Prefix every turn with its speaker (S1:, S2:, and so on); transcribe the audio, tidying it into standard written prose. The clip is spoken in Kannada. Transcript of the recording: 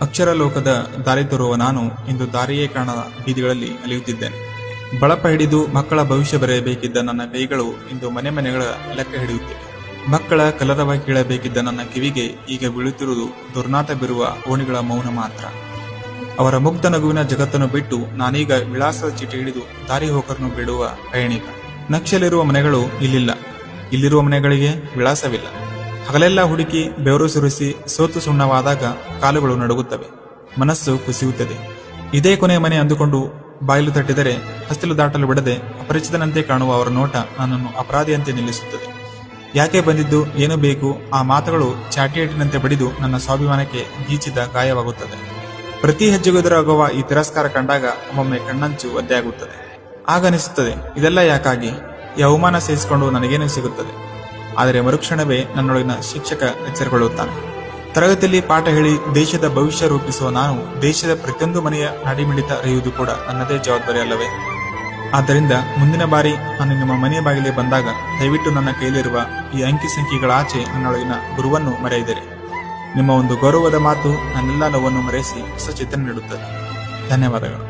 S1: ಅಕ್ಷರ ಲೋಕದ ದಾರಿ ತೋರುವ ನಾನು ಇಂದು ದಾರಿಯೇ ಕಾಣದ ಬೀದಿಗಳಲ್ಲಿ ಅಲಿಯುತ್ತಿದ್ದೇನೆ. ಬಳಪ ಹಿಡಿದು ಮಕ್ಕಳ ಭವಿಷ್ಯ ಬರೆಯಬೇಕಿದ್ದ ನನ್ನ ಕೈಗಳು ಇಂದು ಮನೆ ಮನೆಗಳ ಲೆಕ್ಕ ಹಿಡಿಯುತ್ತಿವೆ. ಮಕ್ಕಳ ಕಲರವ ಕೇಳಬೇಕಿದ್ದ ನನ್ನ ಕಿವಿಗೆ ಈಗ ಬೀಳುತ್ತಿರುವುದು ದುರ್ನಾತ ಬಿರುವ ಓಣಿಗಳ ಮೌನ ಮಾತ್ರ. ಅವರ ಮುಗ್ಧ ನಗುವಿನ ಜಗತ್ತನ್ನು ಬಿಟ್ಟು ನಾನೀಗ ವಿಳಾಸದ ಚೀಟಿ ಹಿಡಿದು ದಾರಿ ಹೋಕರನ್ನು ಬಿಡುವ ಪಯಣಿಗ. ನಕ್ಷಲಿರುವ ಮನೆಗಳು ಇಲ್ಲಿಲ್ಲ, ಇಲ್ಲಿರುವ ಮನೆಗಳಿಗೆ ವಿಳಾಸವಿಲ್ಲ. ಹಗಲೆಲ್ಲ ಹುಡುಕಿ ಬೆವರು ಸುರಿಸಿ ಸೋತು ಸುಣ್ಣವಾದಾಗ ಕಾಲುಗಳು ನಡುಗುತ್ತವೆ, ಮನಸ್ಸು ಕುಸಿಯುತ್ತದೆ. ಇದೇ ಕೊನೆಯ ಮನೆ ಅಂದುಕೊಂಡು ಬಾಗಿಲು ತಟ್ಟಿದರೆ ಹಸ್ತಿಲು ದಾಟಲು ಬಿಡದೆ ಅಪರಿಚಿತನಂತೆ ಕಾಣುವ ಅವರ ನೋಟ ನನ್ನನ್ನು ಅಪರಾಧಿಯಂತೆ ನಿಲ್ಲಿಸುತ್ತದೆ. ಯಾಕೆ ಬಂದಿದ್ದು, ಏನು ಬೇಕು, ಆ ಮಾತುಗಳು ಚಾಟಿಯೇಟಿನಂತೆ ಬಡಿದು ನನ್ನ ಸ್ವಾಭಿಮಾನಕ್ಕೆ ಗೀಚಿದ ಗಾಯವಾಗುತ್ತದೆ. ಪ್ರತಿ ಹೆಜ್ಜೆಗೂ ಎದುರಾಗುವ ಈ ತಿರಸ್ಕಾರ ಕಂಡಾಗ ಒಮ್ಮೊಮ್ಮೆ ಕಣ್ಣಂಚು ಒದ್ದೆಯಾಗುತ್ತದೆ. ಆಗ ಅನಿಸುತ್ತದೆ, ಇದೆಲ್ಲ ಯಾಕಾಗಿ? ಈ ಅವಮಾನ ಸೇರಿಸಿಕೊಂಡು ನನಗೇನು ಸಿಗುತ್ತದೆ? ಆದರೆ ಮರುಕ್ಷಣವೇ ನನ್ನೊಳಗಿನ ಶಿಕ್ಷಕ ಎಚ್ಚರಗೊಳ್ಳುತ್ತಾನೆ. ತರಗತಿಯಲ್ಲಿ ಪಾಠ ಹೇಳಿ ದೇಶದ ಭವಿಷ್ಯ ರೂಪಿಸುವ ನಾನು ದೇಶದ ಪ್ರತಿಯೊಂದು ಮನೆಯ ನಡಿಮಿಡಿತ ಅರಿಯುವುದು ಕೂಡ ನನ್ನದೇ ಜವಾಬ್ದಾರಿ ಅಲ್ಲವೇ? ಆದ್ದರಿಂದ ಮುಂದಿನ ಬಾರಿ ನಾನು ನಿಮ್ಮ ಮನೆಯ ಬಾಗಿಲೇ ಬಂದಾಗ ದಯವಿಟ್ಟು ನನ್ನ ಕೈಲಿರುವ ಈ ಅಂಕಿ ಸಂಖ್ಯೆಗಳ ಆಚೆ ನನ್ನೊಳಗಿನ ಗುರುವನ್ನು ಮರೆಯದಿರಿ. ನಿಮ್ಮ ಒಂದು ಗೌರವದ ಮಾತು ನನ್ನೆಲ್ಲ ನೋವನ್ನು ಮರೆಸಿ ಹೊಸ ಚಿತ್ರ ನೀಡುತ್ತದೆ. ಧನ್ಯವಾದಗಳು.